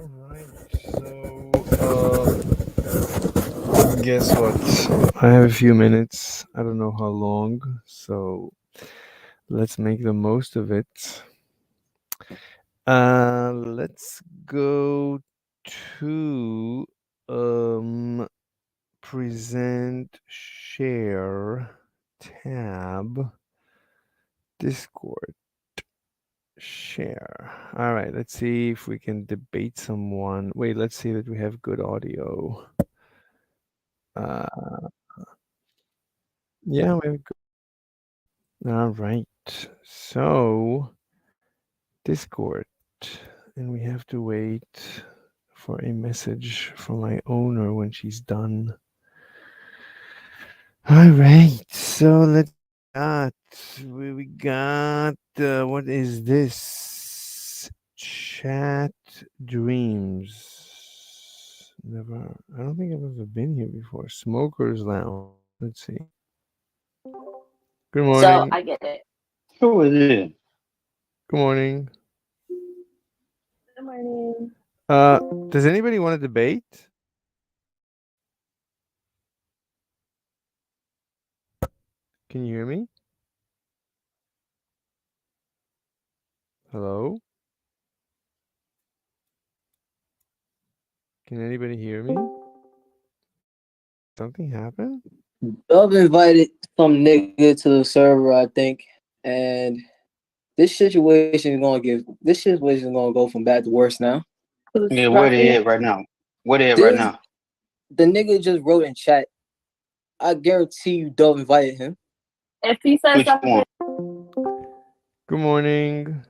Alright, guess what? I have a few minutes. I don't know how long, so let's make the most of it. Let's go to present share tab Discord share. All right, let's see if we can debate someone. Wait, let's see that we have good audio. Uh, yeah, we have good. All right, so Discord, and we have to wait for a message from my owner when she's done. All right, so let's got we got what is this? Chat Dreams. Never. I don't think I've ever been here before. Smokers Lounge. Let's see. Good So morning. I get it. Who is it? Good morning. Good morning. Does anybody want to debate? Can you hear me? Hello? Can anybody hear me? Something happened? Dub invited some nigga to the server, I think, and this situation is gonna go from bad to worse now. Yeah, where they at right now? Where they at right now? The nigga just wrote in chat. I guarantee you Dub invited him. If he says Which something, one? Good morning.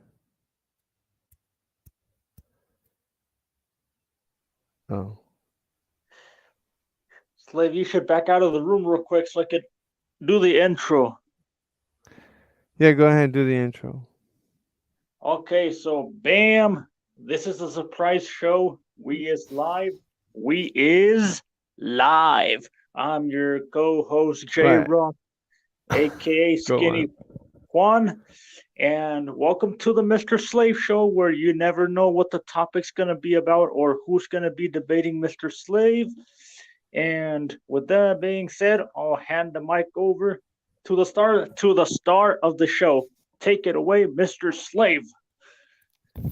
Oh. Slave, you should back out of the room real quick so I could do the intro. Yeah, go ahead and do the intro. Okay, so bam. This is a surprise show. We is live. I'm your co-host Jay Right. Rock, aka Go Skinny on. Juan. And welcome to the Mr. Slave Show, where you never know what the topic's gonna be about or who's gonna be debating Mr. Slave. And with that being said, I'll hand the mic over to the star of the show. Take it away, Mr. Slave.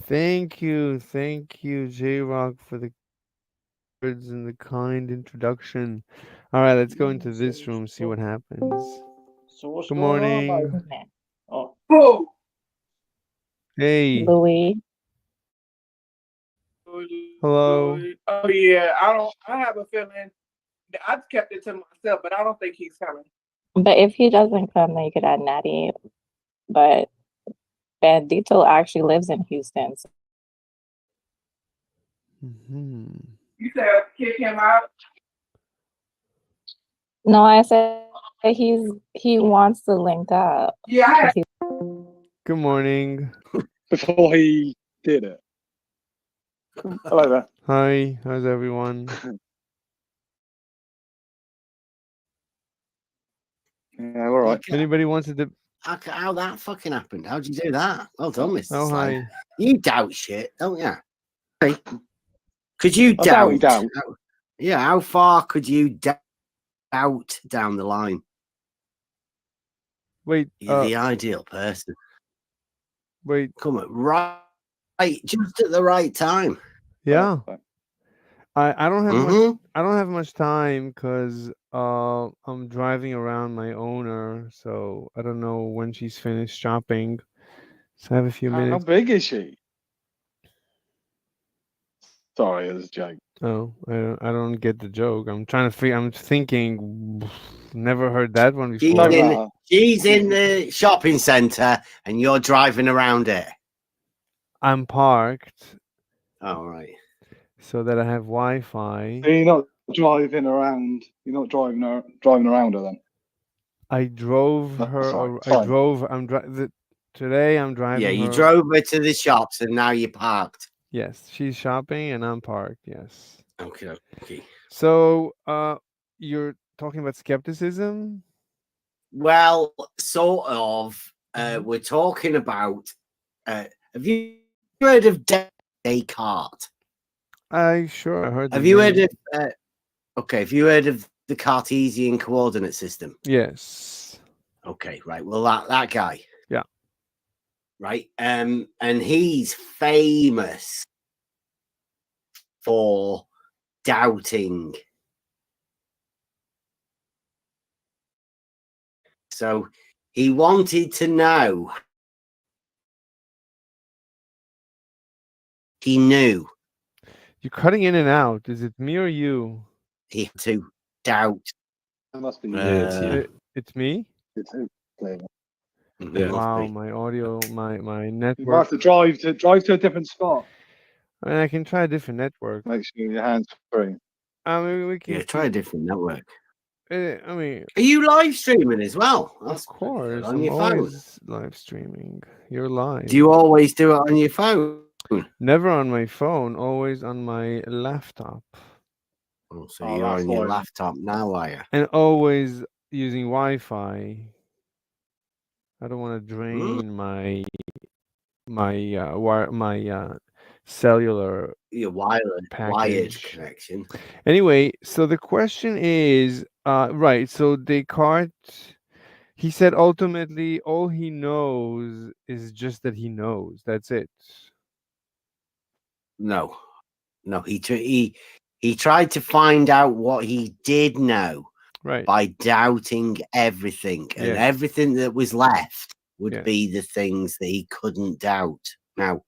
Thank you, J Rock, for the words and the kind introduction. All right, let's go into this room, see what happens. So what's Good going on? morning. Oh, Hey. Louis. Hello. Oh yeah, I have a feeling. I kept it to myself, but I don't think he's coming. But if he doesn't come, then you could add Natty. But Bandito actually lives in Houston. So You said kick him out. no, I said he wants to link up. Yeah. Good morning. Before he did it. Hello there. Hi, how's everyone? Yeah, all right. Anybody wants to How that fucking happened? How'd you do that? Well done, Mr. Oh, Slade. hi. You doubt shit, don't you? Hey, could you I doubt? doubt. Yeah, how far could you doubt down the line? Wait, You're the ideal person. wait. Come on, right, just at the right time. Yeah. I don't have Mhm. much I don't have much time because I'm driving around my owner, so I don't know when she's finished shopping. So I have a few How minutes. big is she? Sorry, it was a joke. Oh, I don't get the joke. I'm trying to figure. I'm thinking. Never heard that one before. She's in the shopping centre, and you're driving around it. I'm parked. Oh, right. So that I have Wi-Fi. So you're not driving around. You're not driving around her then. I drove her. Sorry. I drove. Today I'm driving. Yeah, you her. drove her to the shops, and now you're parked. Yes, she's shopping, and I'm parked. Yes. Okay. So, you're talking about skepticism? Well, sort of. We're talking about. Have you heard of Descartes? I heard. Have the you heard name. of? Okay, have you heard of the Cartesian coordinate system? Yes. Okay, right. Well, that guy. Yeah. Right. And he's famous for doubting. So he wanted to know. He knew You're cutting in and out. Is it me or you? he had to doubt. That must be It's me. It's who, clearly. It must Wow, be. my audio, my You might network. have to drive to a different spot. I mean, I can try a different network. Make sure your hands free. I mean, we can. Yeah, try a different network. I mean, Are you live streaming as well? of That's pretty good. course, On I'm your phone. always live streaming. You're live. Do you always do it on your phone? Never on my phone, always on my laptop, Oh, so Oh, you're that's on your why. laptop now, are you? and always using Wi-Fi. I don't want to drain my cellular Your wired package. connection. Anyway, so the question is, right, so Descartes, he said ultimately all he knows is just that he knows. That's it. No, he tried to find out what he did know Right. by doubting everything, and Yes. everything that was left would Yes. be the things that he couldn't doubt. Now,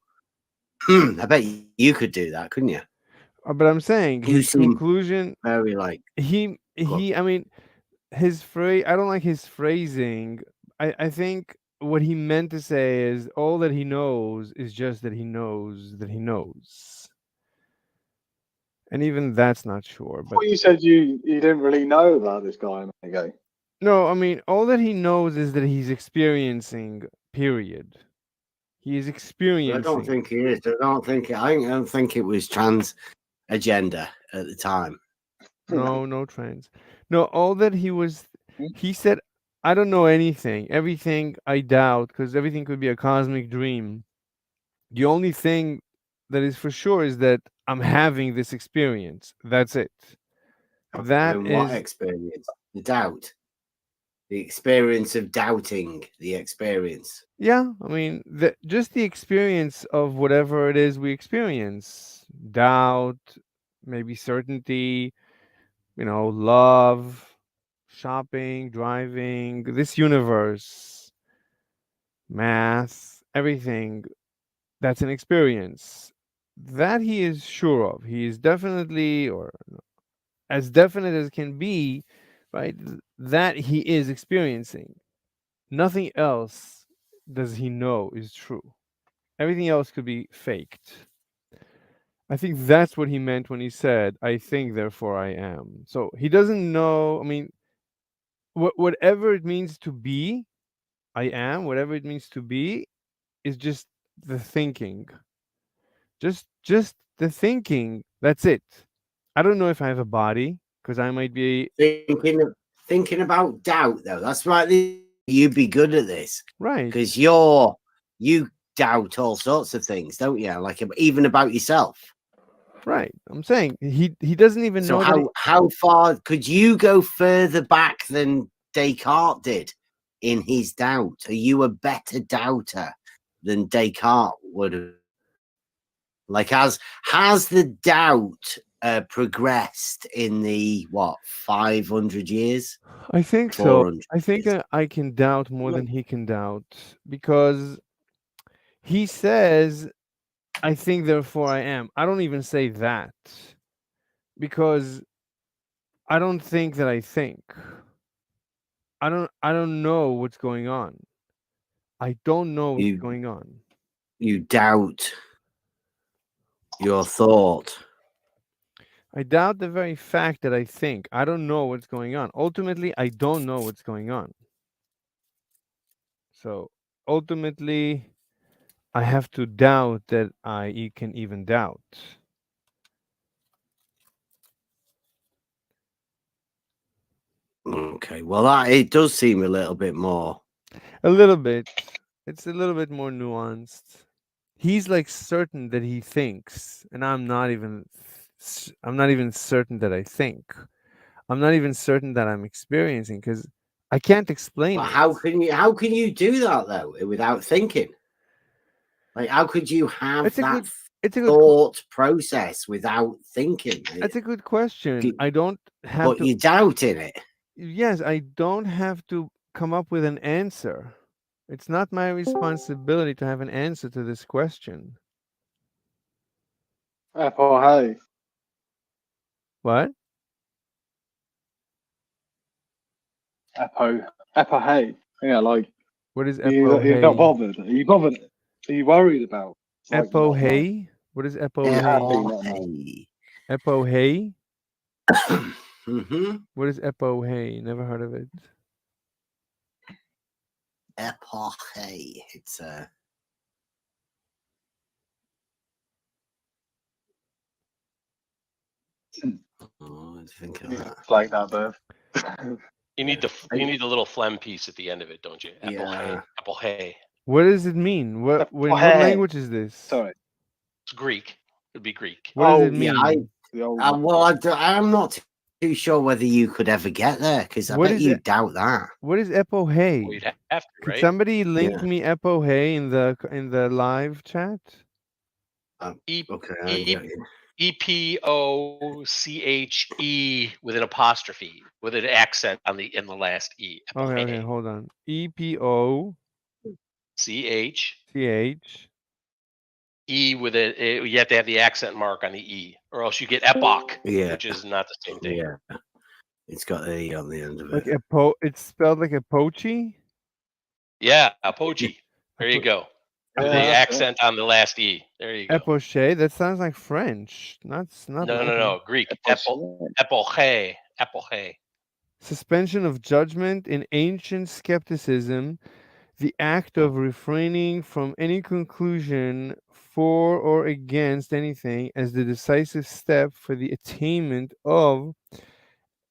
I bet you could do that, couldn't you? But I'm saying You his seem conclusion, very like I mean, his phrase, I don't like his phrasing. I think what he meant to say is all that he knows is just that he knows that he knows. And even that's not sure. But Well, you said you didn't really know about this guy a minute ago. no, I mean, all that he knows is that he's experiencing, period. He is I experiencing. don't think he is. I don't think it was trans agenda at the time. No trans. No, all that he said, I don't know anything. Everything I doubt, because everything could be a cosmic dream. The only thing that is for sure is that I'm having this experience. That's it. That And what is, experience? The doubt. The experience of doubting the experience. yeah, I mean, just the experience of whatever it is we experience. Doubt, maybe certainty, love, shopping, driving, this universe, math, everything. That's an experience that he is sure of. He is definitely, or as definite as can be, right? That he is experiencing. Nothing else does he know is true. Everything else could be faked. I think that's what he meant when he said, I think, therefore I am. So he doesn't know. I mean, whatever it means to be, I am, whatever it means to be, is just the thinking. Just the thinking. That's it. I don't know if I have a body because I might be Thinking about doubt though. That's right. You'd be good at this right. because you doubt all sorts of things, don't you? Like even about yourself. Right. I'm saying he doesn't even So know that how far could you go further back than Descartes did in his doubt? Are you a better doubter than Descartes would have? Like, has the doubt progressed in the 500 years? I think so. 400 I think years? I can doubt more than he can doubt because he says, I think, therefore I am. I don't even say that because I don't think that I think. I don't know what's going on. I don't know what's going on. You doubt your thought. I doubt the very fact that I think. I don't know what's going on. Ultimately, I don't know what's going on. So ultimately, I have to doubt that I can even doubt. Okay, well, it does seem a little bit more. A little bit. It's a little bit more nuanced. he's like certain that he thinks, and I'm not even certain that I think. I'm not even certain that I'm experiencing because I can't explain But it. how can you do that though without thinking? Like, how could you have It's a that good it's a good thought process without thinking? that's a good question. You- I don't have But to you're doubting it. yes, I don't have to come up with an answer. It's not my responsibility to have an answer to this question. Apple hay. What? Apple hay. Yeah, like What is you're not epohei? bothered. Are you bothered? Are you worried about? It's like not knowing. Epohei? What is Happy, epohei? not knowing. Hey. Epohei? Mm-hmm. What is epohei? Never heard of it. Epoche. It's a. Oh, I think of that. It's like that, Bev. You need the little phlegm piece at the end of it, don't you? Apple hay. Yeah. Apple hay. What does it mean? What Epohei. language is this? Sorry. It's Greek. It'd be Greek. What does Oh, it mean? Yeah, The old well, I'm not too sure whether you could ever get there because I What bet is you it? doubt that. What is epohei? Well, you'd have to, Could right? somebody link Yeah. me epohei in the live chat? E Okay, I E- get you. EPOCHE with an apostrophe with an accent on the last E. Okay, hold on. EPOCH CH E with a you have to have the accent mark on the E, or else you get epoch, Yeah. which is not the same thing. Yeah. It's got the E on the end of like it. it's spelled like epochi. Yeah, apogee. There you go. With the Yeah, that's it. accent on the last E. There you go. Epoche. That sounds like French. Not No. Greek. Epoche. Epoche. Suspension of judgment in ancient skepticism, the act of refraining from any conclusion for or against anything as the decisive step for the attainment of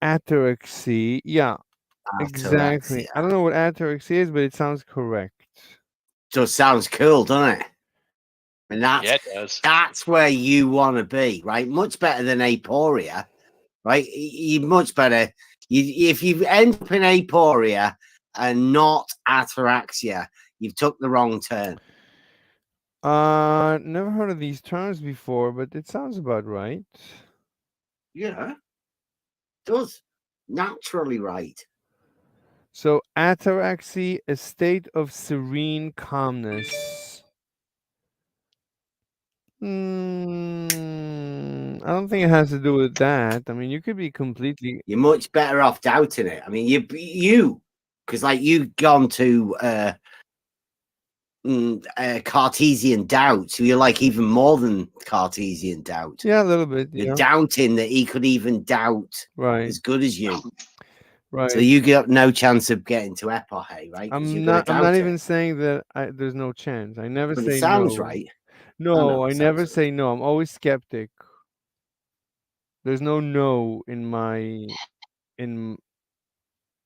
ataraxy. Yeah, exactly. Ataraxia. I don't know what ataraxy is, but it sounds correct. Just sounds cool, doesn't it? And Yeah, it does. that's where you want to be, right? Much better than aporia, right? You much better. If you end up in aporia and not ataraxia, you've took the wrong turn. Never heard of these terms before, but it sounds about right. Yeah, it does naturally right. So ataraxy, a state of serene calmness. I don't think it has to do with that. I mean, you could be completely. You're much better off doubting it. I mean, you, because like you've gone to Cartesian doubt, so you're like even more than Cartesian doubt. Yeah, a little bit. You're Yeah. doubting that he could even doubt Right. as good as you. Right. So you got no chance of getting to epoche, right? 'Cause you're I'm gonna not. I'm doubt not it. even saying that there's no chance. I never But say it sounds no. right. No, know, I it never sounds say no. I'm always skeptic. There's no in my in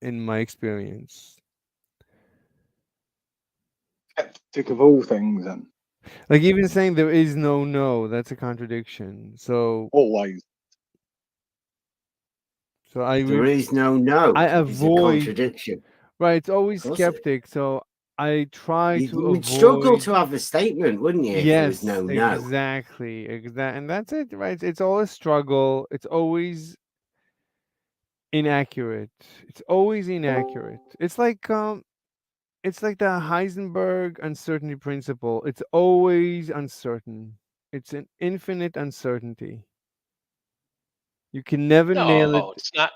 my experience. Skeptic of all things, and Like even saying there is no, that's a contradiction. So always. I There is no. I It's a avoid contradiction. right. It's always Of course it is. skeptic. So I try to You would avoid. struggle to have a statement, wouldn't you? If there was Yes, no. exactly, and that's it, right? It's all a struggle. It's always inaccurate. It's always inaccurate. It's like the Heisenberg uncertainty principle. It's always uncertain. It's an infinite uncertainty. You can never nail No, it. it's not.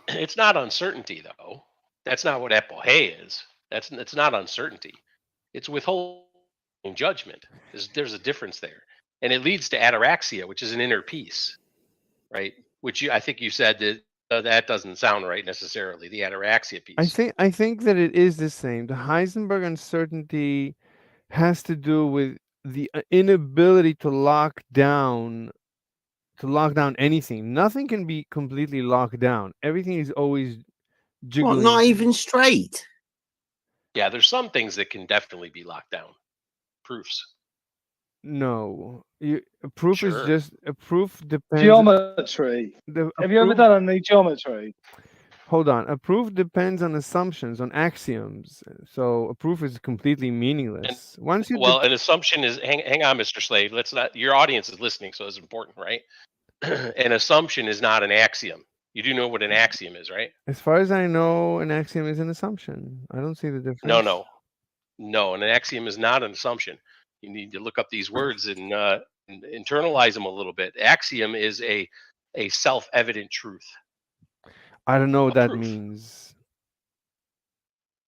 It's not uncertainty though. That's not what epoche is. It's not uncertainty. It's withholding judgment. There's a difference there, and it leads to ataraxia, which is an inner peace, right? Which I think you said that that doesn't sound right necessarily. The ataraxia piece. I think that it is the same. The Heisenberg uncertainty has to do with the inability to lock down anything. Nothing can be completely locked down. Everything is always Well, jiggling. not even straight. Yeah, there's some things that can definitely be locked down. Proofs. No. A proof is Sure. just a proof depends. Geometry. A Have you ever proof- done any geometry? Hold on. A proof depends on assumptions, on axioms. So a proof is completely meaningless. Once you Well, an assumption is hang on, Mr. Slade. Let's not. Your audience is listening, so it's important, right? An assumption is not an axiom. You do know what an axiom is, right? as far as I know, an axiom is an assumption. I don't see the difference. No. An axiom is not an assumption. You need to look up these words and internalize them a little bit. Axiom is a self-evident truth. I don't know what A that proof. means.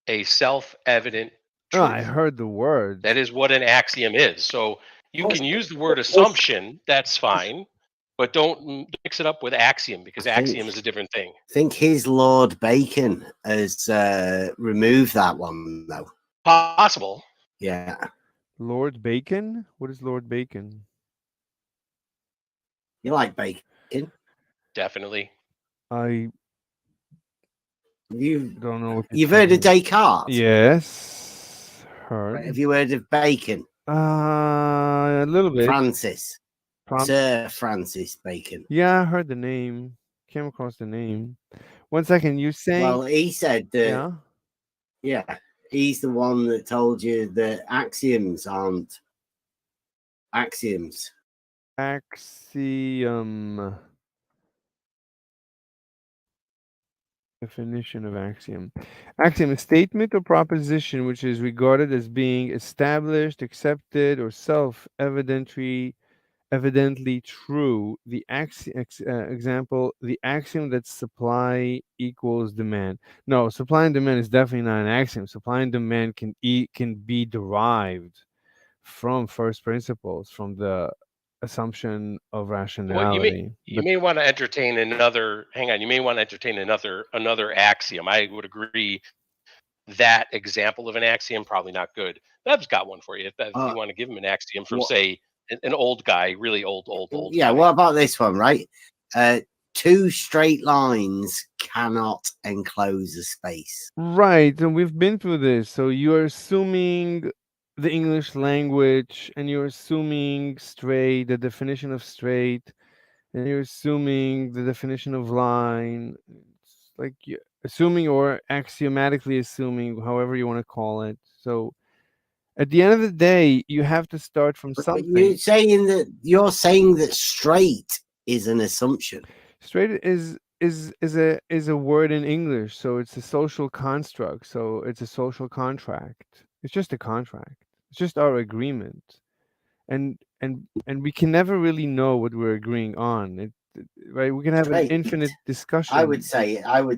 A self-evident Oh, truth. I heard the word. That is what an axiom is. So you can use the word assumption. That's fine, but don't mix it up with axiom because I think- axiom is a different thing. I think his Lord Bacon has removed that one though. Possible. Yeah. Lord Bacon? What is Lord Bacon? You like bacon? Definitely. I You don't know what you've heard of Descartes? Yes. Right, Heard. have you heard of Bacon? A little bit. Francis. Prom- Sir Francis Bacon. yeah, I heard the name. Came across the name. 1 second, you saying Well, he said that yeah? he's the one that told you that axioms aren't axioms. Axiom. Definition of axiom. Axiom, a statement or proposition which is regarded as being established, accepted, or self-evidently true. The example, the axiom that supply equals demand. No, supply and demand is definitely not an axiom. Supply and demand can be derived from first principles, from the assumption of rationality. You may want to entertain another. Hang on. You may want to entertain another axiom. I would agree. That example of an axiom probably not good. Bev's got one for you. If you want to give him an axiom from, say, an old guy, really old. Yeah. Guy. What about this one? Right. Two straight lines cannot enclose a space. Right, and we've been through this. So you're assuming the English language, and you're assuming straight, the definition of straight, and you're assuming the definition of line. It's like you're assuming or axiomatically assuming, however you want to call it. So at the end of the day, you have to start from But something. you're saying that straight is an assumption. Straight is a word in English, so it's a social construct. So it's a social contract. It's just a contract. It's just our agreement, and we can never really know what we're agreeing on. Right? We can have an Straight. infinite discussion. I would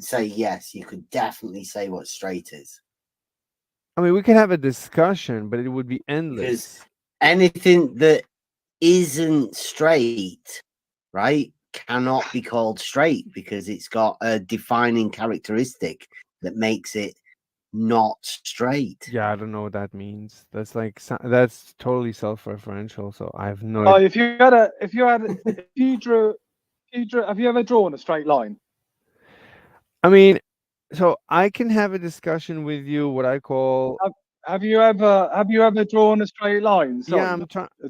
say yes. You could definitely say what straight is. I mean, we could have a discussion, but it would be endless. Anything that isn't straight, right, cannot be called straight because it's got a defining characteristic that makes it not straight. Yeah, I don't know what that means. That's like that's totally self-referential. So I have no. Oh, have you ever drawn a straight line? I mean, so I can have a discussion with you. What I call. Have you ever drawn a straight line? Sorry, Yeah, I'm trying to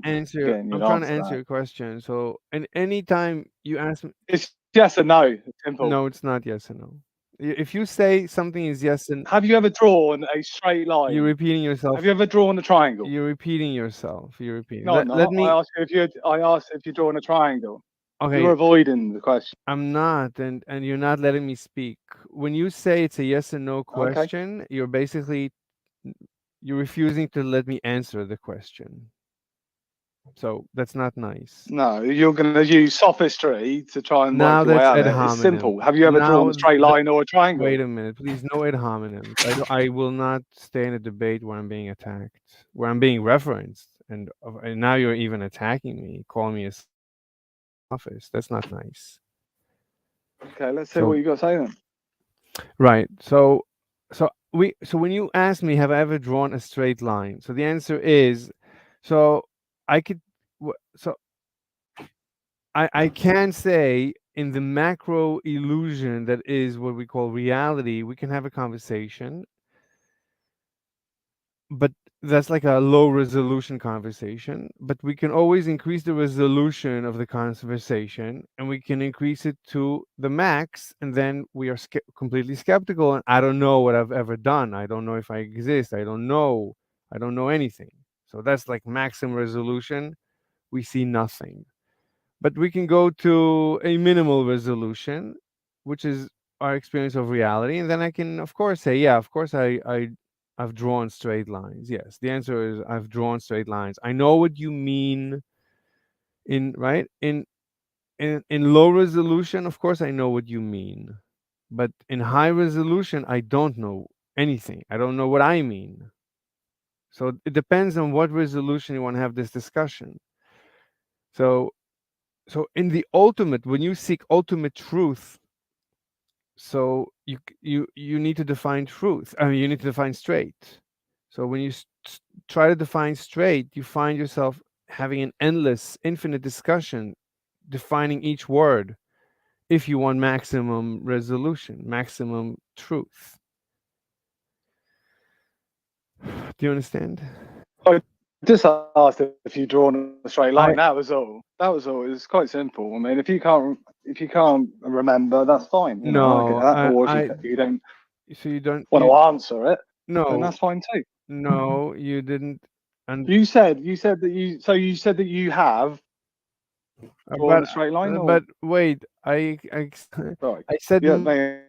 answer. I'm trying to answer your question. So, and anytime you ask me, it's yes or no. Simple. No, it's not yes or no. If you say something is yes and have you ever drawn a straight line? You're repeating yourself. Have you ever drawn a triangle? You're repeating yourself. You're repeating. No, Let me. I asked if you're drawing a triangle. Okay. You're avoiding the question. I'm not, and you're not letting me speak. When you say it's a yes or no question, you're basically you're refusing to let me answer the question. So that's not nice. No, you're going to use sophistry to try and now work your way that's out ad of it. hominem. It's simple. Have you ever drawn a straight line or a triangle? Wait a minute, please. No ad hominem. I will not stay in a debate where I'm being attacked, where I'm being referenced, and now you're even attacking me, calling me a sophist. That's not nice. Okay, let's see what you got to say then. Right. So when you ask me, have I ever drawn a straight line? So the answer is, I can say in the macro illusion that is what we call reality, we can have a conversation. But that's like a low resolution conversation, but we can always increase the resolution of the conversation, and we can increase it to the max, and then we are completely skeptical, and I don't know what I've ever done. I don't know if I exist. I don't know anything. So that's like maximum resolution. We see nothing. But we can go to a minimal resolution, which is our experience of reality, and then I can of course say, yeah, of course I've drawn straight lines. Yes, the answer is I've drawn straight lines. I know what you mean in low resolution. Of course I know what you mean, but in high resolution I don't know anything. I don't know what I mean. So it depends on what resolution you want to have this discussion. So in the ultimate, when you seek ultimate truth, so you need to define truth. I mean, you need to define straight. So when you try to define straight, you find yourself having an endless, infinite discussion, defining each word, if you want maximum resolution, maximum truth. Do you understand? I just asked if you'd drawn a straight line. That was all. That was all. It was quite simple. I mean, if you can't remember, that's fine. You know, I get that. Or if you don't So you don't want to answer it, then no, that's fine too. no, you didn't. And You said that you have drawn a straight line. But wait, right. I said Yeah, mate.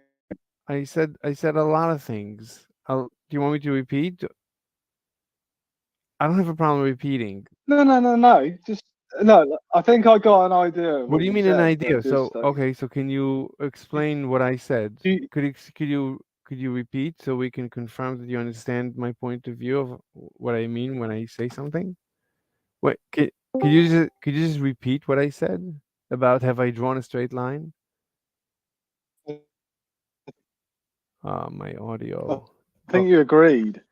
I said a lot of things. Do you want me to repeat? I don't have a problem repeating. No. Just no. I think I got an idea. Of What do you mean an said, idea? but So just, okay, so can you explain what I said? You- Could you repeat so we can confirm that you understand my point of view of what I mean when I say something? Wait, could you just repeat what I said about have I drawn a straight line? My audio. I think you agreed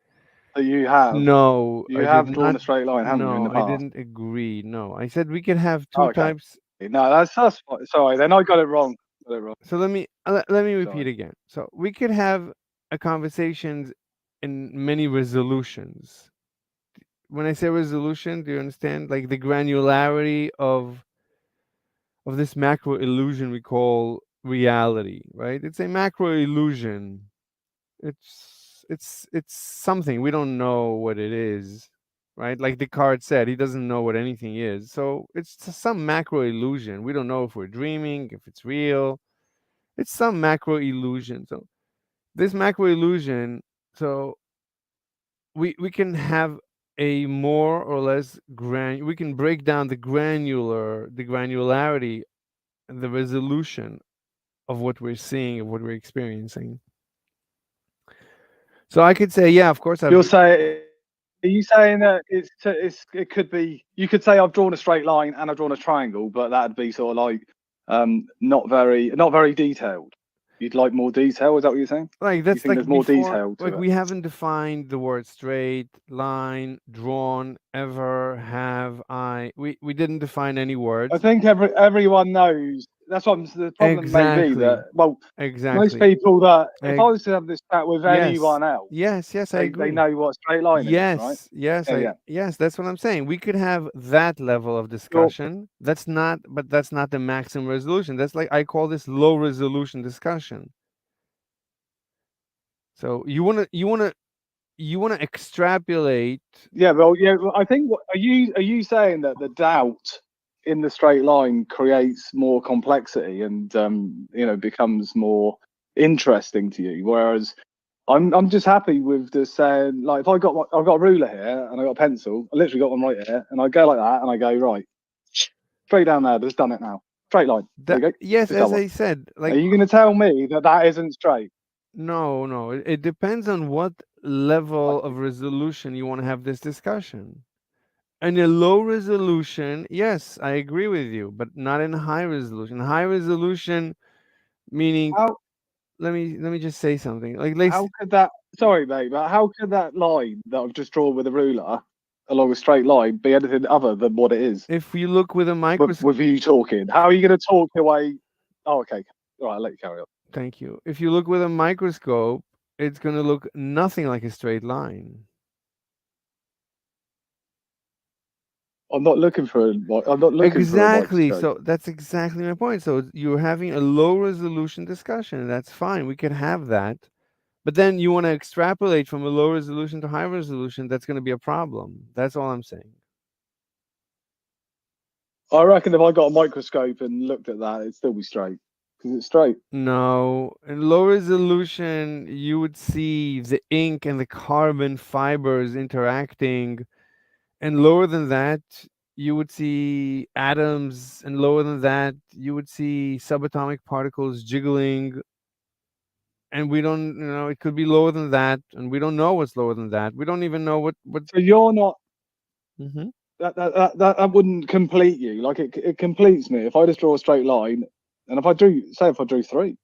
that you have. No, You I have did drawn not. a straight line, haven't you, in No, the I past? didn't agree. No, I said we could have two Okay. types. No, that's fine. Sorry, then I got it wrong. So let me repeat again. So we could have a conversations in many resolutions. When I say resolution, do you understand? Like the granularity of this macro illusion we call reality, right? It's a macro illusion. It's something we don't know what it is, right? Like Descartes said, he doesn't know what anything is. So it's some macro illusion. We don't know if we're dreaming, if it's real. It's some macro illusion. So this macro illusion, so we can have a more or less we can break down the granularity and the resolution of what we're seeing, of what we're experiencing. So I could say, yeah, of course. You're saying, are you saying that it could be? You could say I've drawn a straight line and I've drawn a triangle, but that'd be sort of like not very detailed. You'd like more detail? Is that what you're saying? Like that's like there's more before, detail to like it? we haven't defined the word straight, line, drawn, ever, have, I. We didn't define any words. I think everyone knows. That's what the problem may be that most people that if I was to have this chat with anyone else, yes, I agree. They know what straight line is, right? Yes, that's what I'm saying. We could have that level of discussion. That's not the maximum resolution. That's like I call this low resolution discussion. So you wanna extrapolate. Yeah, well, I think are you saying that the doubt in the straight line creates more complexity and becomes more interesting to you, whereas I'm just happy with just saying, like, if I've got a ruler here and I got a pencil, I literally got one right here, and I go like that and I go right straight down there. Just done it now, straight line. Yes, as I said, like, are you going to tell me that isn't straight? No, it depends on what level of resolution you want to have this discussion. In a low resolution, yes, I agree with you, but not in high resolution. High resolution meaning let me just say something. Like how could that sorry, mate, but how could that line that I've just drawn with a ruler along a straight line be anything other than what it is? If you look with a microscope with you talking, how are you going to talk away? Oh, okay. All right, I'll let you carry on. Thank you. If you look with a microscope, it's going to look nothing like a straight line. I'm not looking for. I'm not looking Exactly. for a microscope. So that's exactly my point. So you're having a low resolution discussion. That's fine. We could have that. But then you want to extrapolate from a low resolution to high resolution. That's going to be a problem. That's all I'm saying. I reckon if I got a microscope and looked at that, it'd still be straight because it's straight. No, in low resolution, you would see the ink and the carbon fibers interacting. And lower than that, you would see atoms. And lower than that, you would see subatomic particles jiggling. And we don't, it could be lower than that. And we don't know what's lower than that. We don't even know what. So you're not. Mhm. That wouldn't complete you. Like it completes me if I just draw a straight line, and if I drew 3,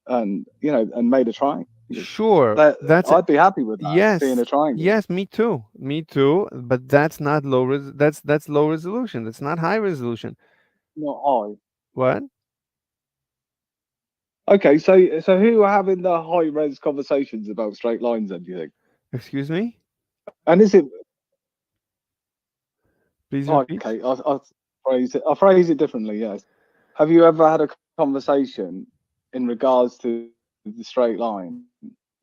and and made a triangle. Sure. I'd be happy with that. Yes. Being a triangle. Yes, me too. Me too. But that's not that's low resolution. That's not high resolution. Not high. What? Okay, so who are having the high res conversations about straight lines then, do you think? Excuse me? And is it Please repeat. okay? I'll phrase it differently. Yes. Have you ever had a conversation in regards to the straight line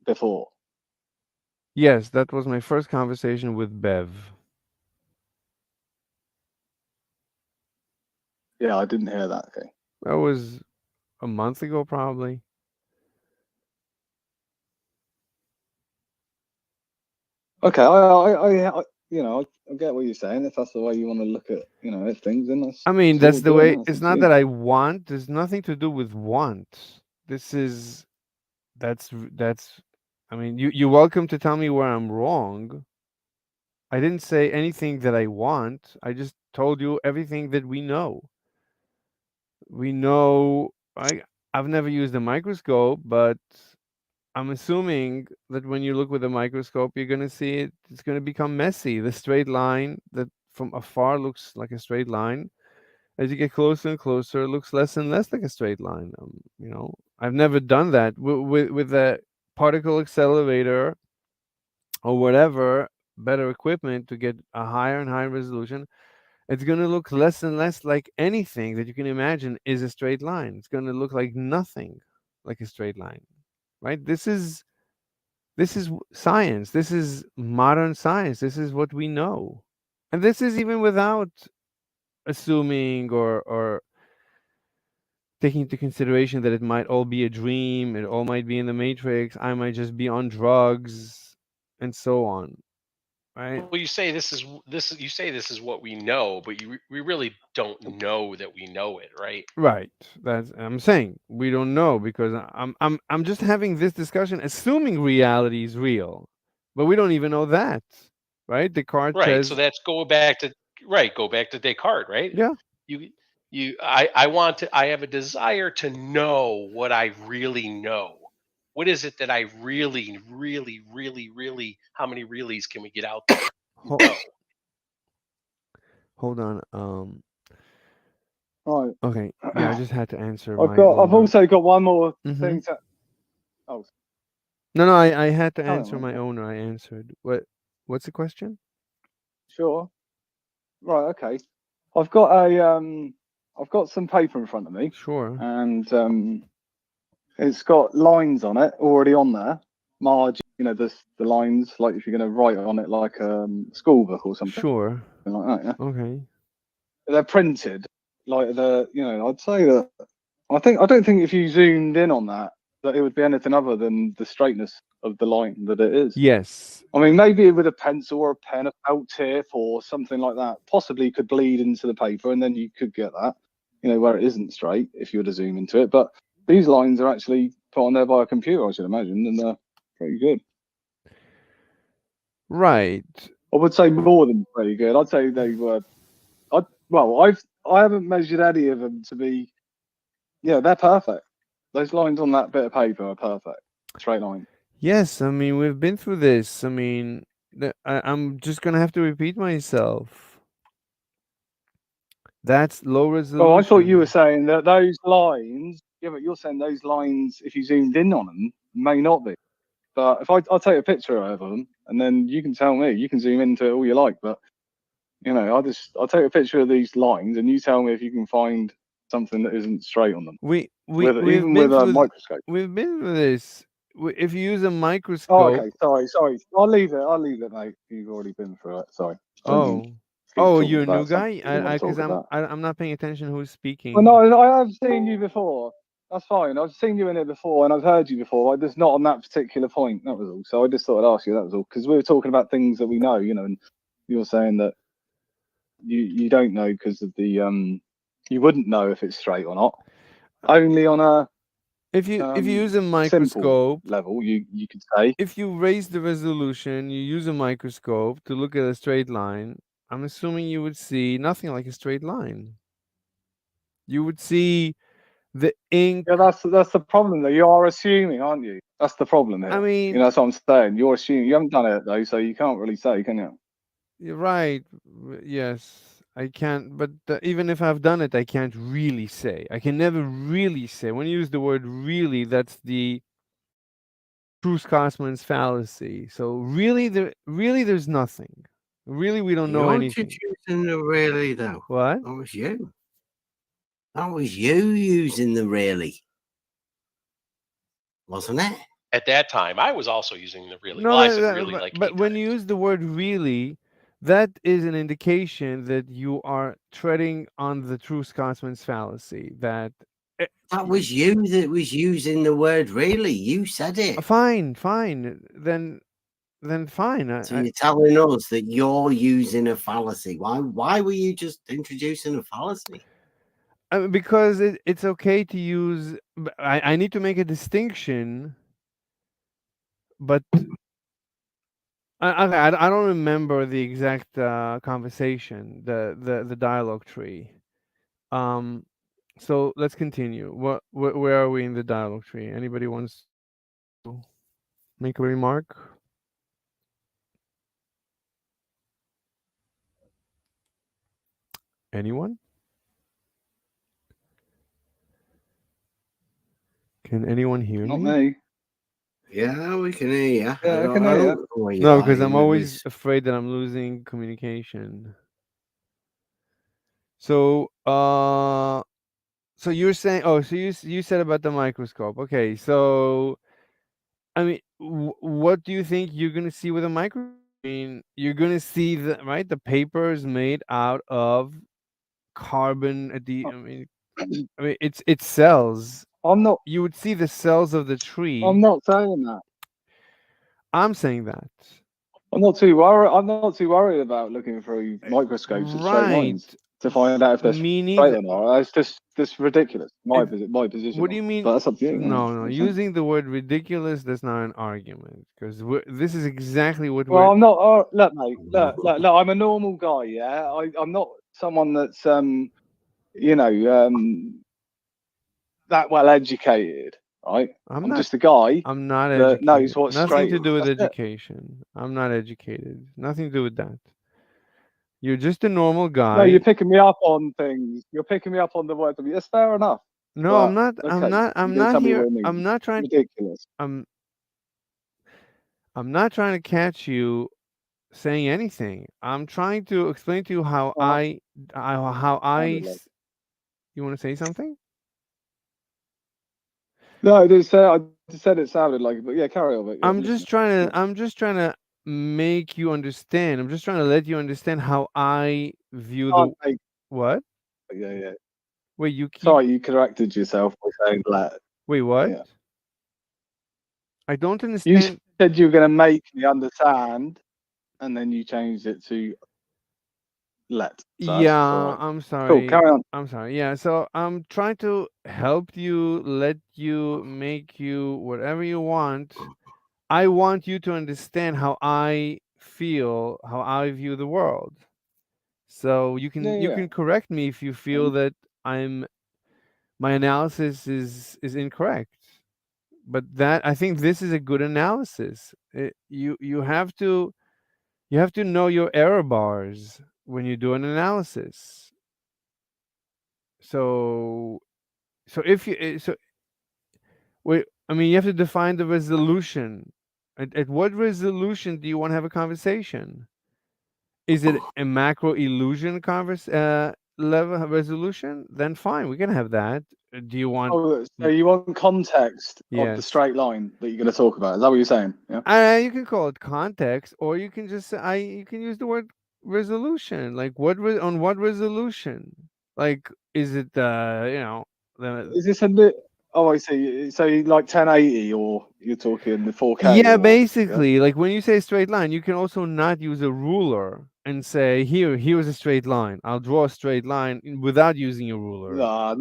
before? Yes, that was my first conversation with Bev. Yeah, I didn't hear that. Okay. That was a month ago, probably. Okay, I get what you're saying. If that's the way you want to look at, at things, then that's. I mean, it's that's all the good, way. that's It's up to not you. that I want. There's nothing to do with want. That's. I mean, you're welcome to tell me where I'm wrong. I didn't say anything that I want. I just told you everything that we know. We know. I've never used a microscope, but I'm assuming that when you look with a microscope, you're going to see it. It's going to become messy. The straight line that from afar looks like a straight line, as you get closer and closer, it looks less and less like a straight line. I've never done that with a particle accelerator or whatever better equipment to get a higher and higher resolution. It's going to look less and less like anything that you can imagine is a straight line. It's going to look like nothing like a straight line, right? This is science. This is modern science. This is what we know. And this is even without assuming or taking into consideration that it might all be a dream, it all might be in the Matrix, I might just be on drugs, and so on. Right? Well, you say this is what we know, but we really don't know that we know it, right? Right. That's I'm saying we don't know because I'm just having this discussion assuming reality is real, but we don't even know that, right? Descartes Right. says, So that's go back to Descartes, right? yeah, I have a desire to know what I really know. What is it that I really, really, really, really? How many reallys can we get out there? hold on. Right. Okay. Yeah, I just had to answer. I've also got one more thing to. Oh. No, I had to Carry answer on, my okay. own. I answered. What's the question? Sure. Right. Okay. I've got some paper in front of me. Sure. And it's got lines on it already on there. Margin, the lines, like if you're going to write on it like a school book or something. Sure. Like that, yeah. Okay. They're printed like I'd say that I don't think if you zoomed in on that it would be anything other than the straightness of the line that it is. Yes. I mean, maybe with a pencil or a pen, a felt tip or something like that, possibly could bleed into the paper, and then you could get that, where it isn't straight if you were to zoom into it. But these lines are actually put on there by a computer, I should imagine, and they're pretty good. Right. I would say more than pretty good. I'd say they were. I haven't measured any of them to be. Yeah, they're perfect. Those lines on that bit of paper are perfect. Straight line. Yes, I mean we've been through this. I mean, I'm just gonna have to repeat myself. That's low resolution. Oh, I thought you were saying that those lines. Yeah, but you're saying those lines, if you zoomed in on them, may not be. But if I'll take a picture of them, and then you can tell me. You can zoom into it all you like, but You know, I'll take a picture of these lines, and you tell me if you can find something that isn't straight on them. We've Even been with a through microscope. we've been through this. If you use a Oh, microscope, okay. Sorry. I'll leave it, mate. You've already been through it. Sorry. oh, Keep oh, talking you're a new about something guy. you didn't want to Because talk about. I'm not paying attention who's speaking. Well, no, I have seen you before. That's fine. I've seen you in it before, and I've heard you before. I just not on that particular point. That was all. So I just thought I'd ask you. That was all, because we were talking about things that we know, you know, and you're saying that you don't know because of the you wouldn't know if it's straight or not. Only on a If you use a simple microscope, level, you could say. if you raise the resolution, you use a microscope to look at a straight line. I'm assuming you would see nothing like a straight line. You would see the ink. Yeah, that's the problem though. You are assuming, aren't you? That's the problem here. I mean, you know, that's what I'm saying. You're assuming. You haven't done it though, so you can't really say, can you? you're right. Yes, I can't. But even if I've done it, I can't really say. I can never really say. When you use the word "really," that's the Truce-Scotsman's fallacy. So really, there's nothing. Really, we don't know You're anything. introducing the really, though. What? That was you. That was you using the really. Wasn't it? At that time, I was also using the really. No, Well, I said really but, like but 8 when times. you use the word "really," that is an indication that you are treading on the true Scotsman's fallacy. That That was you that was using the word really. You said it. fine. Then fine. So you're telling us that you're using a fallacy. Why were you just introducing a fallacy? Because it's okay to use. I need to make a distinction, but I don't remember the exact conversation, the dialogue tree. So let's continue. Where are we in the dialogue tree? Anybody wants to make a remark? Anyone? Can anyone hear Not me? me. Yeah, we can hear you. Yeah, I can hear you. No, because I'm always afraid that I'm losing communication. So, so you're saying, oh, so you said about the microscope. Okay, so I mean, what do you think you're gonna see with a microscope? I mean, you're gonna see the paper is made out of carbon. I mean, it's cells. I'm not. You would see the cells of the tree. I'm not saying that. I'm saying that. I'm not too worried about looking through microscopes at straight lines to find out if they're straight or not. That's just ridiculous. My position. What do you mean? But that's up to you. No. Using the word ridiculous, that's not an argument, because this is exactly what Well, I'm not. Look, mate. Look. I'm a normal guy. Yeah. I'm not someone that's that well educated. Right. I'm just a guy. I'm not that educated. knows what's Nothing straight. to do with That's it. education. I'm not educated. Nothing to do with that. You're just a normal guy. No, you're picking me up on things. You're picking me up on the word. That's fair enough. No, But, I'm not. okay, I'm you're gonna not tell me here. what it means. I'm not trying. Ridiculous. I'm not trying to catch you saying anything. I'm trying to explain to you how I. You want to say something? No, I just said it sounded like it, but yeah, carry on. I'm just trying to make you understand. I'm just trying to let you understand how I view the what? Yeah. Wait, you keep. Sorry, you corrected yourself by saying let. Wait, what? Yeah. I don't understand. You said you were going to make me understand, and then you changed it to let. So Yeah, I'm sorry. Cool, carry on. I'm sorry. Yeah, so I'm trying to help you, let you, make you whatever you want. I want you to understand how I feel, how I view the world. So you can correct me if you feel that my analysis is incorrect. But I think this is a good analysis. You have to know your error bars when you do an analysis. So if you wait, I mean, you have to define the resolution. At what resolution do you want to have a conversation? Is it a macro illusion level resolution? Then fine, we can have that. Do you want? Oh, so you want context of the Yes. straight line that you're going to talk about? Is that what you're saying? Yeah. You can call it context, or you can just you can use the word resolution. Like on what resolution? Like, is it the Is this a bit? Oh, I see. So you like 1080, or you're talking the 4K? yeah, or- basically, like when you say straight line, you can also not use a ruler and say here's a straight line. I'll draw a straight line without using a ruler. No.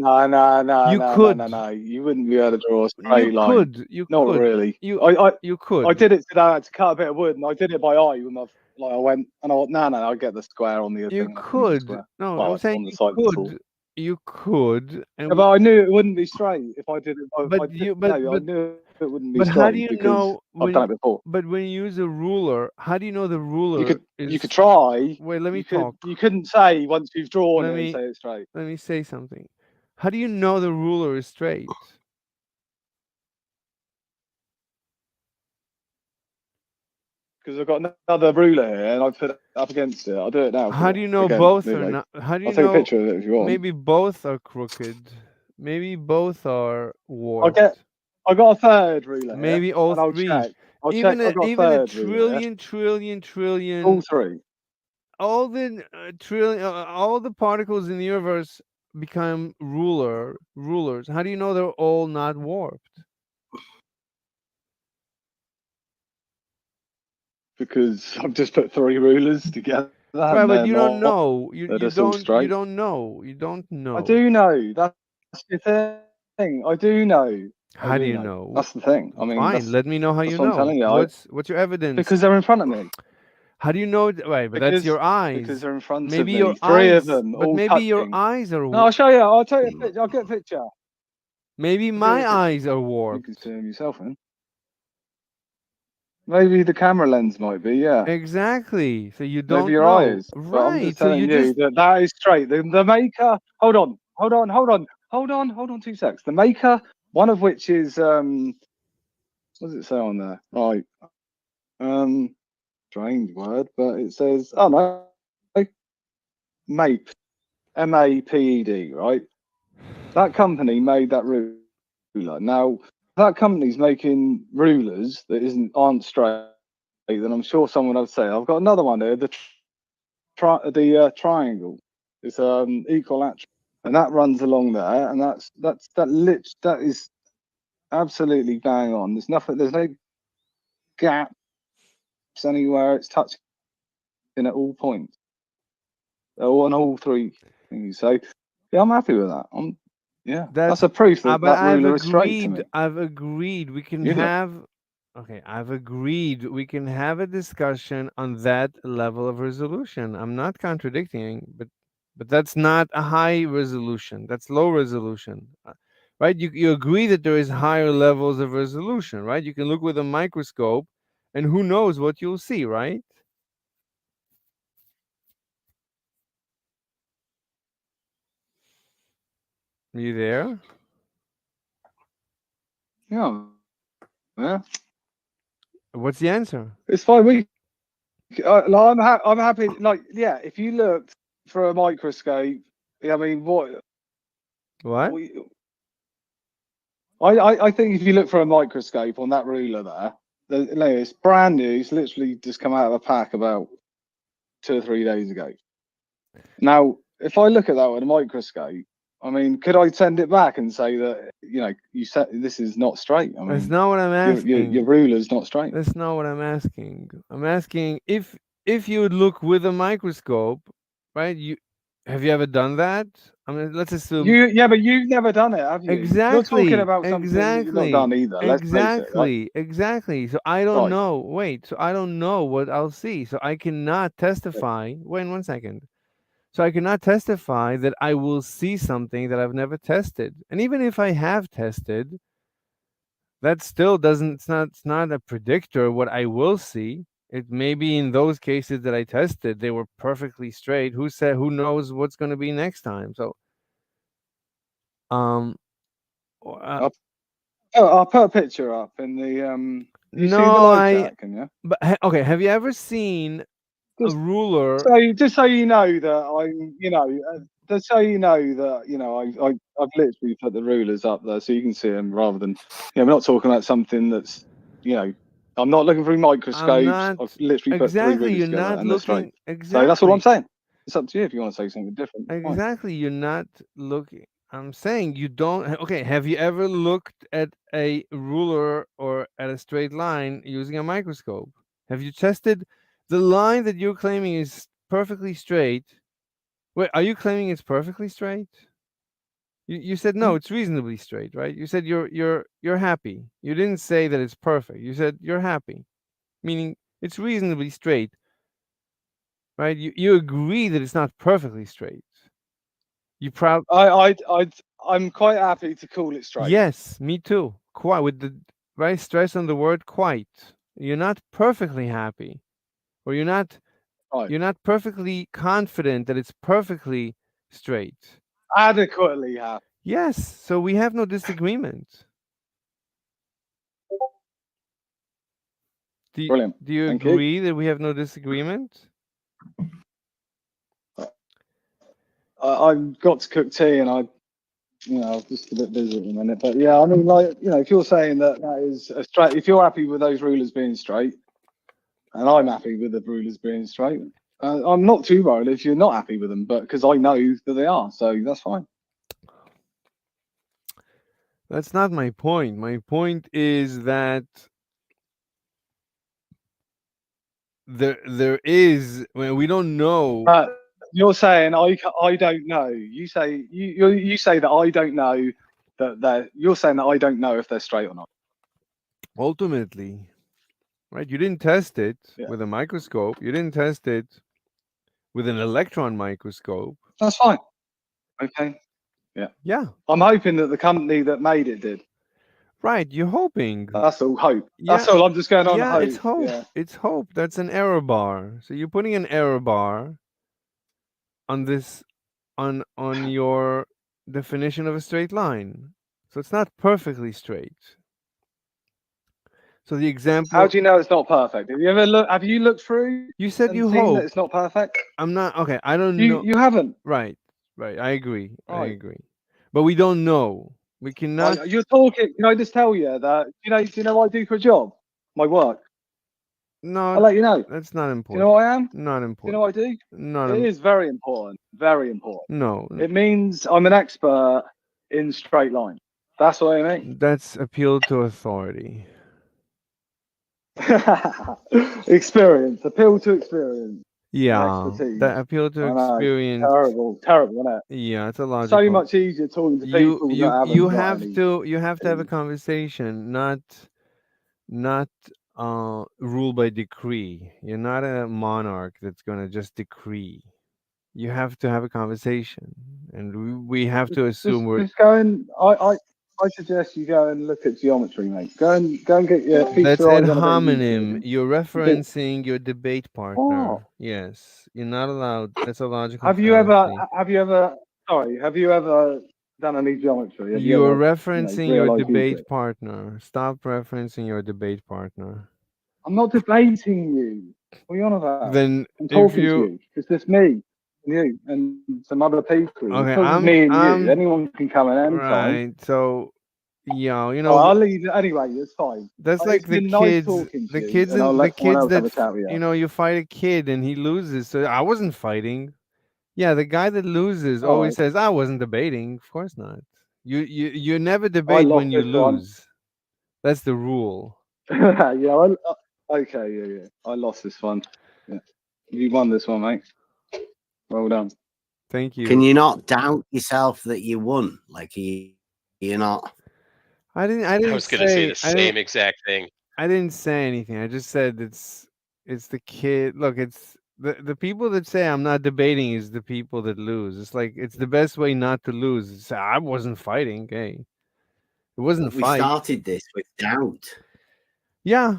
You No. could. You wouldn't be able to draw a You straight line. could. You Not could. really. You I could. did it today. I had to cut a bit of wood, and I did it by eye with my. Like I went and I no, I get the square on the You thing. I can use the could. square. No, Well, I'm saying on the you side of the tool. could. You could. And Yeah, but I knew it wouldn't be straight if I did it. But you- but- I but- knew it wouldn't be but straight how do you because know I've done it before. But when you use a ruler, how do you know the ruler You could try. Wait, let me you talk. You couldn't say once you've drawn Let it me- and say it's straight. Let me say something. How do you know the ruler is straight? Because I've got another ruler here and I put it up against it. I'll do it now. How do you know Again, both there you are go. not? How do you I'll take know? a picture of it if you want. Maybe both are crooked. Maybe both are warped. I got a third ruler. Maybe here, all and I'll three. check. I've Even got a a third ruler. here. trillion. All three. All the all the particles in the universe become rulers. How do you know they're all not warped? Because I've just put three rulers together. Right, and but they're you don't not- know. they're just all You straight. don't know. You don't know. I do know. That's the thing. I do know. How do you know? That's the thing. I mean, Fine. that's, Let me know how you that's what I'm know. telling you. What's your evidence? because they're in front of me. How do you know? Right, but that's your eyes. Because they're in front Maybe of your me. Three eyes, of them. but all maybe your touching. eyes are. No, I'll show you. I'll take a picture. I'll get a picture. Maybe my eyes are You warped. can see them yourself, then. Maybe the camera lens might be. Yeah. Exactly. So you don't Maybe your know. eyes. But I'm Right. just So telling you you that is straight. The maker. Hold on. 2 secs. The maker. One of which is what does it say on there? Right. Strange word, but it says MAPED. MAPED. Right. That company made that ruler. Now that company's making rulers that aren't straight. Then I'm sure someone would say, I've got another one here. The triangle. It's equilateral, and that runs along there, and that is absolutely bang on. There's nothing. There's no gaps anywhere. It's touching at all points. On all three things. So yeah, I'm happy with that. That's a proof that but that ruler is straight to me. I've agreed. We can You know. have. Okay, I've agreed. We can have a discussion on that level of resolution. I'm not contradicting, but that's not a high resolution. That's low resolution, right? You agree that there is higher levels of resolution, right? You can look with a microscope, and who knows what you'll see, right? You there? Yeah. What's the answer? It's fine. I'm happy. Like, yeah, if you looked for a microscope, I mean, what? I think if you look for a microscope on that ruler there, it's brand new. It's literally just come out of a pack about 2 or 3 days ago. Now, if I look at that with a microscope, I mean, could I send it back and say that you said this is not straight? I mean, That's not what I'm asking. Your ruler's not straight. That's not what I'm asking. I'm asking if you would look with a microscope, right? Have you ever done that? I mean, let's assume but you've never done it, have you? Exactly. You're talking about something that you've not done either. Let's face it, right? Exactly. So I don't Right. know. Wait. So I don't know what I'll see. So I cannot testify. Wait 1 second. So I cannot testify that I will see something that I've never tested. And even if I have tested, that still doesn't. It's not a predictor what I will see. It may be in those cases that I tested, they were perfectly straight. Who knows what's going to be next time? So, I'll put a picture up in the you see the live chat, can you? But okay, have you ever seen a ruler. So just so you know that I'm, just so you know that I've literally put the rulers up there so you can see them rather than, we're not talking about something that's, I'm not looking through microscopes. not- I've literally put three Exactly, rulers you're together not and they're straight. looking. Exactly. So that's what I'm saying. It's up to you if you want to say something different. Fine. Exactly, you're not looking. I'm saying you don't. Okay, have you ever looked at a ruler or at a straight line using a microscope? Have you tested the line that you're claiming is perfectly straight? Wait, are you claiming it's perfectly straight? You said no, it's reasonably straight, right? You said you're happy. You didn't say that it's perfect. You said you're happy, meaning it's reasonably straight, right? You agree that it's not perfectly straight. You proud? I'm quite happy to call it straight. Yes, me too. Quite with the right stress on the word quite. You're not perfectly happy, or you're not Right. perfectly confident that it's perfectly straight. Adequately happy. Yes, so we have no disagreement. Brilliant. Do you Thank you. agree that we have no disagreement? I've got to cook tea and I'm just a bit busy at the minute. But yeah, I mean, if you're saying that is a straight, if you're happy with those rulers being straight, and I'm happy with the rulers being straight, I'm not too worried if you're not happy with them, but because I know that they are, so that's fine. That's not my point. My point is that there is, well, we don't know. You're saying I don't know. You say you say that I don't know that you're saying that I don't know if they're straight or not. Ultimately, right? You didn't test it with a microscope. You didn't test it with an electron microscope. That's fine. Okay. Yeah. Yeah. I'm hoping that the company that made it did. Right. You're hoping. That's all hope. Yeah. That's all. I'm just going on Yeah, hope. it's hope. Yeah. It's hope. That's an error bar. So you're putting an error bar on this on your definition of a straight line. So it's not perfectly straight. So the example. How do you know it's not perfect? Have you ever looked? Have you looked through? You said and you seen hope. that it's not perfect. I'm not okay. I don't know. You haven't. Right. Right. I agree. I Right. agree. But we don't know. We cannot. You're talking. Can I just tell you that? Do you know what I do for a job? My work. No. I'll let you know. That's not Do important. you know what I am? Not important. Do you know what I do? Not It is very important. Very important. No. It means I'm an expert in straight lines. That's what I mean. That's appeal to authority. Experience. Appeal to experience. Yeah. Expertise. That appeal to I know, experience. Terrible, isn't it? Yeah, it's a logical. So much easier talking to people that haven't you got have any. to have a conversation, not rule by decree. You're not a monarch that's gonna just decree. You have to have a conversation, and we have to assume we're. Just go and I suggest you go and look at geometry, mate. Go and get your feet. That's ad hominem. You're referencing your debate partner. Oh. Yes, you're not allowed. That's a logical. Have you ever done any geometry? You're referencing your debate partner. Stop referencing your debate partner. I'm not debating you. What are you on about? Then I'm talking to you. It's just me, you, and some other people. Okay, it's me and you. Anyone can come in anytime. Right. So, yeah, I'll leave it anyway. It's fine. That's like the kids. The kids that you fight a kid and he loses. So I wasn't fighting. Yeah, the guy that loses always says, "I wasn't debating." Of course not. You never debate when you lose. That's the rule. Yeah. Okay. Yeah. I lost this one. Yeah. You won this one, mate. Well done. Thank you. Can you not doubt yourself that you won? Like you're not. I didn't. I was going to say the same exact thing. I didn't say anything. I just said it's the kid. Look, it's the people that say I'm not debating is the people that lose. It's like it's the best way not to lose. It's, I wasn't fighting. Hey, it wasn't a fight. We started this with doubt. Yeah.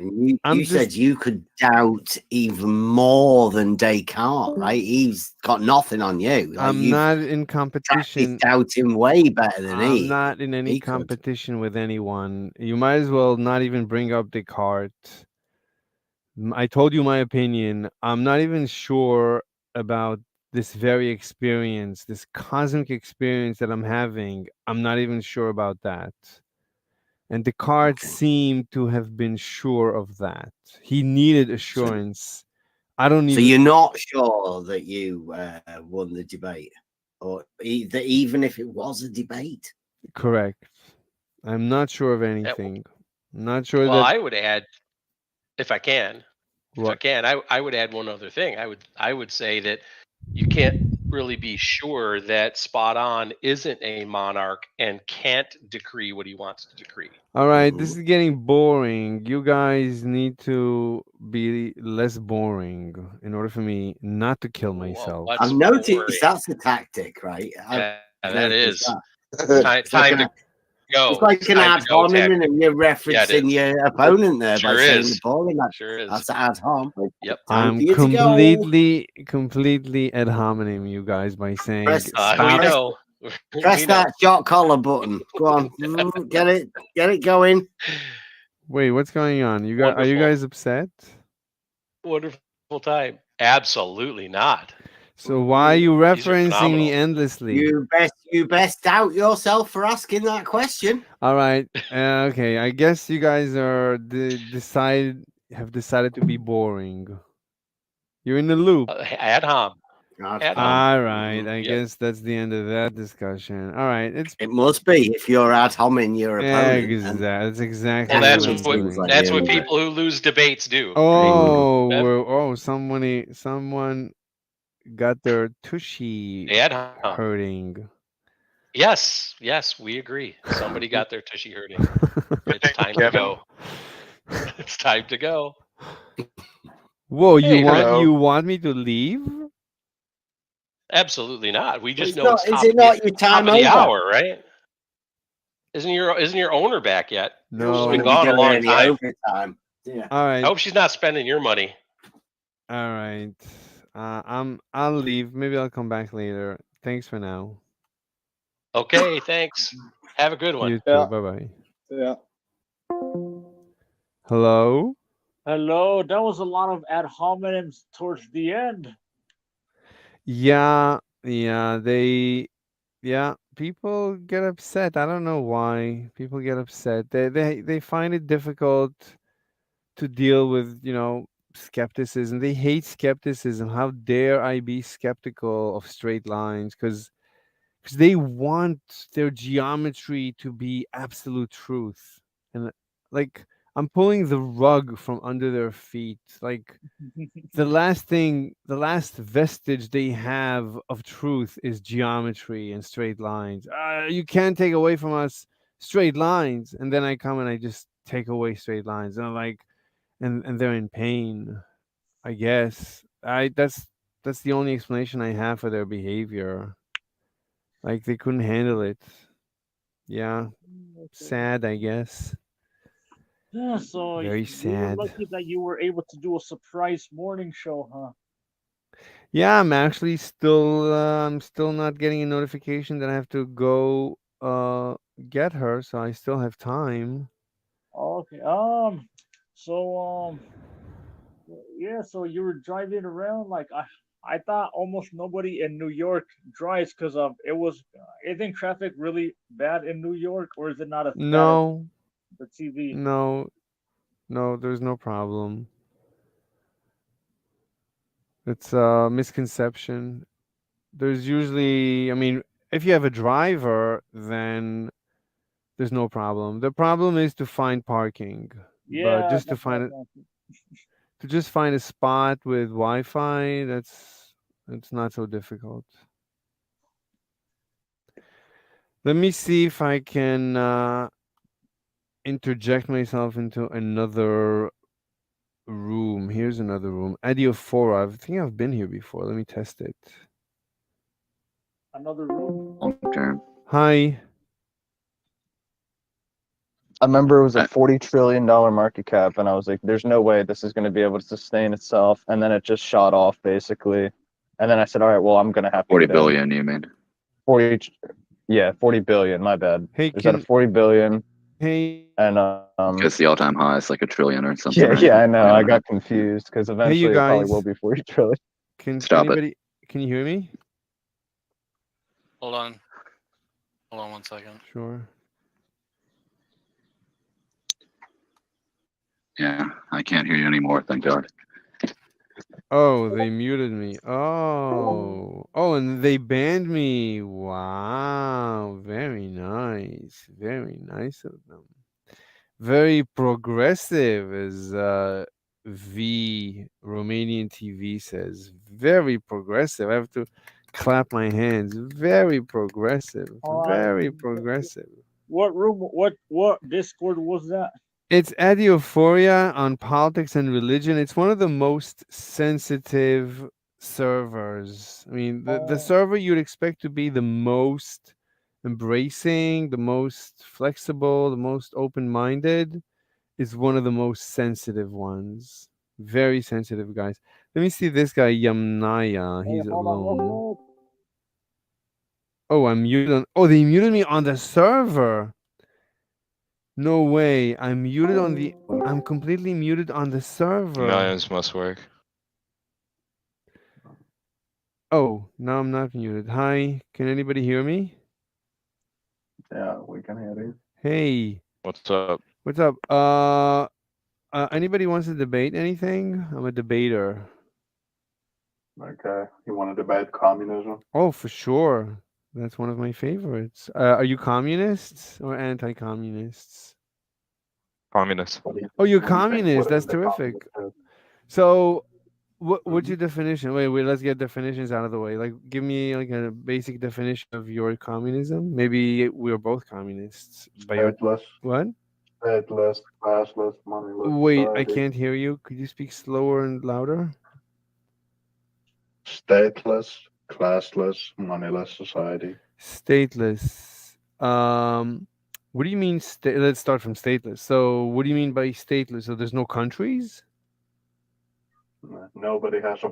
And you said you could doubt even more than Descartes, right? He's got nothing on you. Like I'm not in competition. Doubting way better than he. I'm not in any competition with anyone. You might as well not even bring up Descartes. I told you my opinion. I'm not even sure about this very experience, this cosmic experience that I'm having. I'm not even sure about that. And Descartes Okay. seemed to have been sure of that. He needed assurance. I don't need. So you're not sure that you won the debate, or that even if it was a debate? Correct. I'm not sure of anything. I'm not sure Well, that. I would add, if I can, What? I would add one other thing. I would say that you can't really be sure that Spot On isn't a monarch and can't decree what he wants to decree. All right, this is getting boring. You guys need to be less boring in order for me not to kill myself. what's I've noticed boring? that's a tactic, right? Yeah, I've that noticed is. that. Time to go. It's like an Time ad to go, hominem, and you're Yeah, it referencing is. your opponent there by Sure saying is. the boring. Sure is. That's ad hom. Yep. Time I'm for you to go. completely ad hominem you guys by saying Press, We stop. know. press We know. that shot collar button. Go on, get it going. Wait, what's going on? You guys, are you Wonderful. guys upset? Wonderful time. Absolutely not. So why are you These are referencing me phenomenal. endlessly? You best doubt yourself for asking that question. All right. Okay. I guess you guys are have decided to be boring. You're in the loop. Ad hom. Ad hom. All right. I Yep. guess that's the end of that discussion. All right. It must be if you're ad homing your opponent. and That's exactly Well, what that's I'm what doing. that's what people who lose debates do. Oh, someone got their tushy Ad hom. hurting. Yes, we agree. Somebody got their tushy hurting. It's time to Kevin. go. It's time to go. Whoa, Hey, you want me to leave? Absolutely not. We just It's know not- it's is top, it of not the, your time top of the over? hour, right? Isn't your owner back yet? No. She's been gone a long time. Overtime. Yeah. All right. I hope she's not spending your money. All right. I'll leave. Maybe I'll come back later. Thanks for now. Okay, thanks. Have a good one. You too. Yeah. Bye bye. Yeah. Hello? Hello, that was a lot of ad hominems towards the end. Yeah, people get upset. I don't know why people get upset. They find it difficult to deal with, skepticism. They hate skepticism. How dare I be skeptical of straight lines? Because they want their geometry to be absolute truth. And like I'm pulling the rug from under their feet. Like the last vestige they have of truth is geometry and straight lines. You can't take away from us straight lines. And then I come and I just take away straight lines. And I'm like, and they're in pain, I guess. That's the only explanation I have for their behavior. Like they couldn't handle it. Yeah. Sad, I guess. Yeah, so Very you were sad. lucky that you were able to do a surprise morning show, huh? Yeah, I'm actually still I'm still not getting a notification that I have to go get her, so I still have time. Okay. So yeah, so you were driving around like I thought almost nobody in New York drives because of it was. Isn't traffic really bad in New York, or is it not as bad as No, the TV? no, there's no problem. It's a misconception. There's usually, I mean, if you have a driver, then there's no problem. The problem is to find parking. But Yeah, just to that's what I find it, thought. to just find a spot with Wi-Fi, it's not so difficult. Let me see if I can interject myself into another room. Here's another room. Adiophora. I think I've been here before. Let me test it. Another room. Okay. Hi. I remember it was a $40 trillion market cap, and I was like, there's no way this is going to be able to sustain itself. And then it just shot off, basically. And then I said, all right, well, I'm going to have to 40 get in. billion, you mean? 40 billion, my bad. Hey, Is that a 40 billion? Hey, And Because the all-time high is like $1 trillion or something. yeah, right? yeah, I know. I Yeah. got confused because hey, eventually you it probably guys. will be 40 trillion. Can Stop it. anybody? Can you hear me? Hold on. Hold on 1 second. Sure. Yeah, I can't hear you anymore. Thank God. Oh, they muted me. Oh, and they banned me. Wow, very nice. Very nice of them. Very progressive, as V Romanian TV says. Very progressive. I have to clap my hands. Very progressive. Very progressive. What room? What Discord was that? It's Adioforia on politics and religion. It's one of the most sensitive servers. I mean, the server you'd expect to be the most embracing, the most flexible, the most open-minded is one of the most sensitive ones. Very sensitive guys. Let me see this guy, Yamnaya. He's alone. Oh, I'm muted on. Oh, they muted me on the server. No way. I'm muted on the. I'm completely muted on the server. Millions must work. Oh, now I'm not muted. Hi, can anybody hear me? Yeah, we can hear you. Hey, What's up? what's up? Anybody wants to debate anything? I'm a debater. Okay, you want to debate communism? Oh, for sure. That's one of my favorites. Are you communists or anti-communists? Communist. Oh, you're communist. That's terrific. So, what's your definition? Wait, let's get definitions out of the way. Like, give me like a basic definition of your communism. Maybe we're both communists. By your Stateless, what? stateless, classless, moneyless. Wait, I society. can't hear you. Could you speak slower and louder? Stateless, classless, moneyless society. Stateless. What do you mean? Let's start from stateless. So, what do you mean by stateless? So, there's no countries? Nobody has a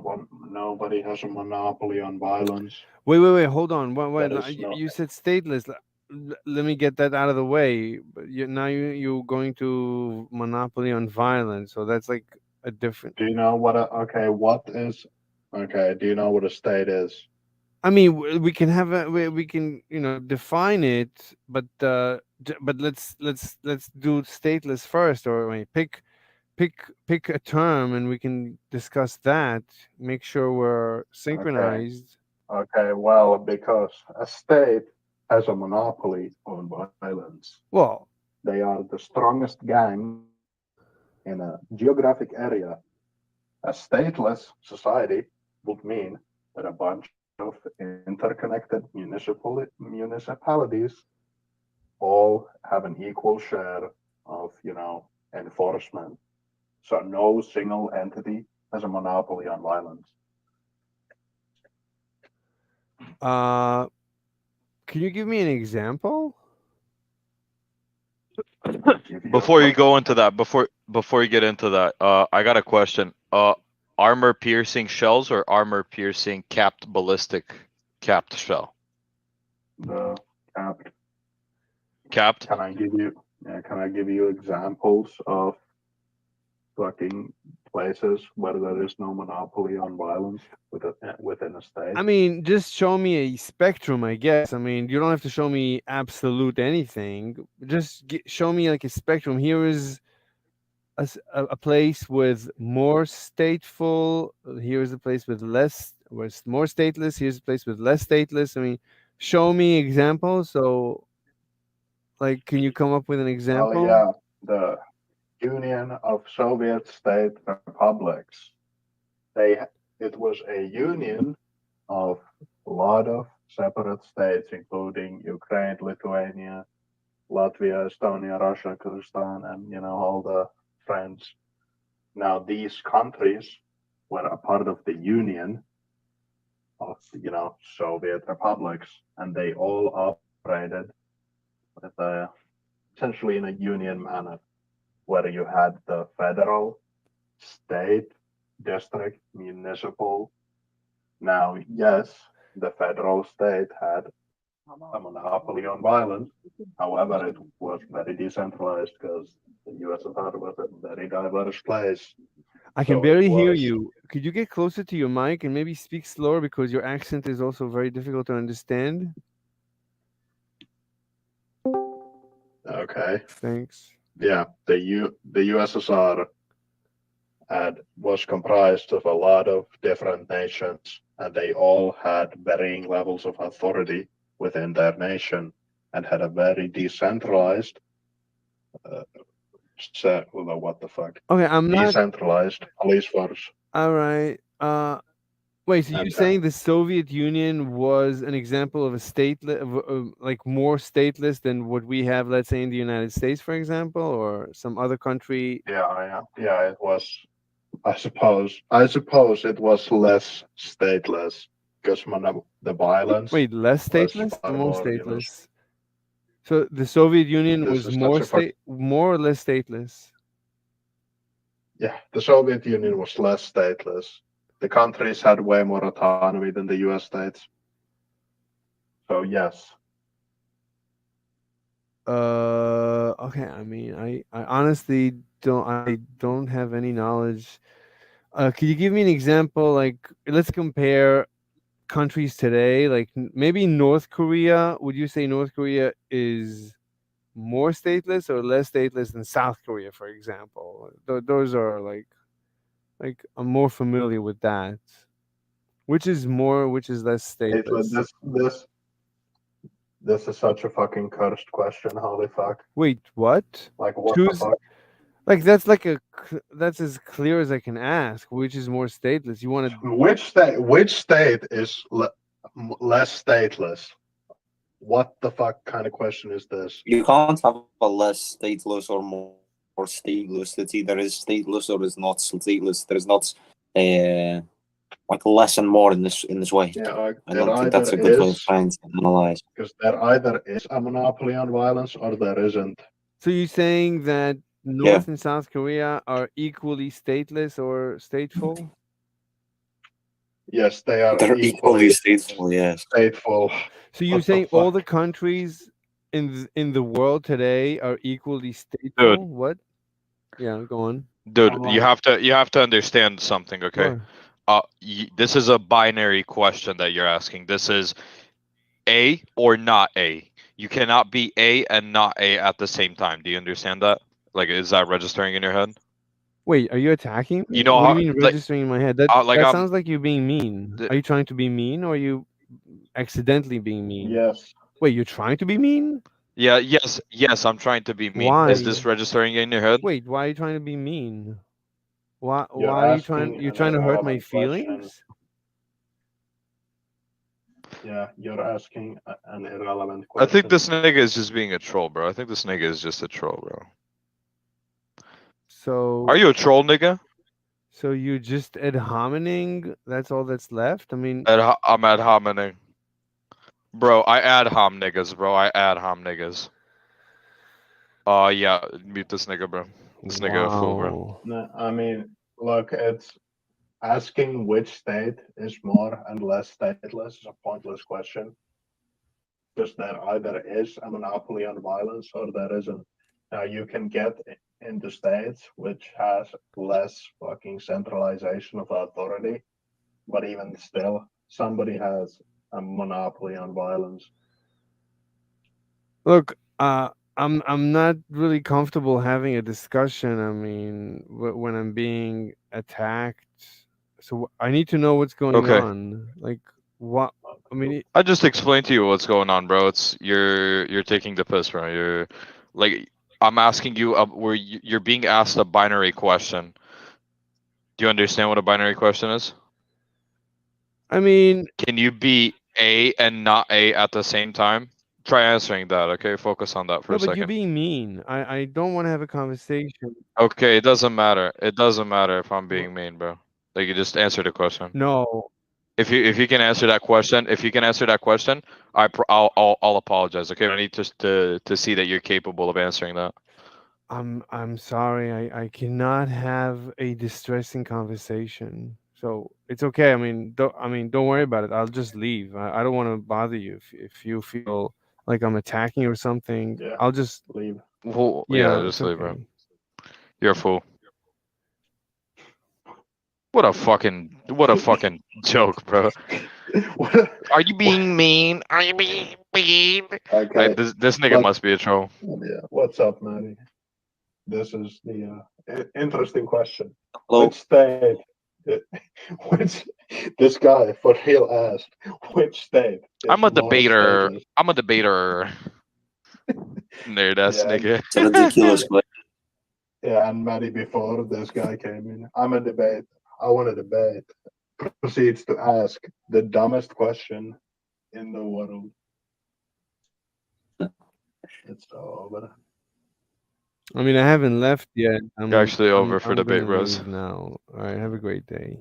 monopoly on violence. Wait. Hold on. Wait, There is no- you said stateless. Let me get that out of the way. But now you're going to monopoly on violence. So that's like a different. Do you know what? Do you know what a state is? I mean, we can have we can define it, but let's do stateless first, or wait, pick a term and we can discuss that. Make sure we're synchronized. Okay, well, because a state has a monopoly on violence. Well, they are the strongest gang in a geographic area. A stateless society would mean that a bunch of interconnected municipalities all have an equal share of, enforcement. So no single entity has a monopoly on violence. Can you give me an example? Before you go into that, before you get into that, I got a question. Armor piercing shells or armor piercing capped shell? The capped. Capped. Can I give you examples of fucking places where there is no monopoly on violence within a state? I mean, just show me a spectrum, I guess. I mean, you don't have to show me absolute anything. Just show me like a spectrum. Here is a place with more stateful. Here's a place with less, where it's more stateless. Here's a place with less stateless. I mean, show me examples. So, like, can you come up with an example? Oh yeah, the Union of Soviet State Republics. It was a union of a lot of separate states, including Ukraine, Lithuania, Latvia, Estonia, Russia, Kyrgyzstan, and all the friends. Now these countries were a part of the union of Soviet republics, and they all operated with essentially in a union manner, where you had the federal, state, district, municipal. Now, yes, the federal state had a monopoly on violence. However, it was very decentralized because the USSR was a very diverse place. I can So it barely hear was- you. Could you get closer to your mic and maybe speak slower because your accent is also very difficult to understand? Okay. Thanks. Yeah, the USSR was comprised of a lot of different nations, and they all had varying levels of authority within their nation, and had a very decentralized. What the fuck? Okay, I'm not. Decentralized police force. All right. Wait. So you're And, saying the Soviet Union was an example of a like more stateless than what we have, let's say, in the United States, for example, or some other country? Yeah, it was. I suppose it was less stateless because the violence. Wait, less was stateless far or more more, stateless? So the Soviet Union This was is more such a more or less stateless. Yeah, the Soviet Union was less stateless. The countries had way more autonomy than the US states. So yes. Okay. I mean, I honestly don't have any knowledge. Could you give me an example? Like, let's compare countries today. Like, maybe North Korea. Would you say North Korea is more stateless or less stateless than South Korea, for example? Those are like I'm more familiar with that. Which is more? Which is less stateless? This is such a fucking cursed question. Holy fuck! Wait, what? Like what Choose. the fuck? Like that's as clear as I can ask. Which is more stateless? You want to? Which state is less stateless? What the fuck kind of question is this? You can't have a less stateless or more stateless. It's either is stateless or is not stateless. There is not like less and more in this way. Yeah, I don't think that's a good way of trying to analyze. Because there either is a monopoly on violence or there isn't. So you're saying that North and South Korea are equally stateless or stateful? Yes, they are They're equally stateful. Yes. Stateful. So you're saying all the countries in the world today are equally stateful? Dude. What? Yeah, go on. Dude, you have to understand something, okay? This is a binary question that you're asking. This is A or not A. You cannot be A and not A at the same time. Do you understand that? Like, is that registering in your head? Wait, are you attacking me? You know what how, do you mean like, registering in my head? That, like that I'm- sounds like you're being mean. Are you trying to be mean or are you accidentally being mean? Yes. Wait, you're trying to be mean? Yeah, yes, I'm trying to be mean. Why? Is this registering in your head? Wait, why are you trying to be mean? Why You're are you asking you're an trying to hurt my irrelevant question. feelings? Yeah, you're asking an irrelevant I question. think this nigga is just being a troll, bro. I think this nigga is just a troll, bro. So Are you a troll, nigga? So you're just ad hominem? That's all that's left? I mean, I'm ad hominem. Bro, I ad hom niggas, bro. I ad hom niggas. Yeah, mute this nigga, bro. This nigga a fool, bro. No, I mean, look, it's asking which state is more and less stateless is a pointless question. Because there either is a monopoly on violence or there isn't. Now you can get into states which has less fucking centralization of authority, but even still, somebody has a monopoly on violence. look, I'm not really comfortable having a discussion. I mean, when I'm being attacked, so I need to know what's going Okay. on. Like, what? I mean, I just explained to you what's going on, bro. It's you're taking the piss, bro. You're like I'm asking you where you're being asked a binary question. Do you understand what a binary question is? I mean, can you be A and not A at the same time? Try answering that, okay? Focus on that for no, a but you're second. being mean. I don't want to have a conversation. Okay, it doesn't matter. It doesn't matter if I'm being mean, bro. Like you just answer the question. No. If you can answer that question, I'll apologize. Okay, I need to see that you're capable of answering that. I'm sorry. I cannot have a distressing conversation. So it's okay. I mean, don't worry about it. I'll just leave. I don't want to bother you if you feel like I'm attacking or something. Yeah. I'll just Leave. Well, yeah, just it's leave, bro. okay. You're a fool. What a fucking joke, bro. Are you being mean? Are you being mean? Okay. This nigga but- must be a troll. Yeah. What's up, Maddie? This is the interesting question. Hello. Which state? Which this guy for real asked? Which state? I'm a is not debater. stateless? I'm a debater. Nerd ass Yeah. nigga. It's ridiculous, but Yeah, and Maddie before this guy came in. I'm a debate. I want to debate. Proceeds to ask the dumbest question in the world. It's over. I mean, I haven't left yet. You're actually over for I'm debate, gonna bros. leave now. All right, have a great day.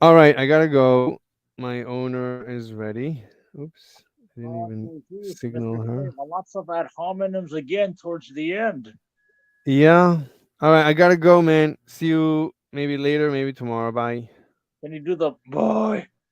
All right, I gotta go. My owner is ready. Oops, I didn't even signal her. Lots of ad hominems again towards the end. Yeah. All right, I gotta go, man. See you maybe later, maybe tomorrow. Bye. Can you do the boy?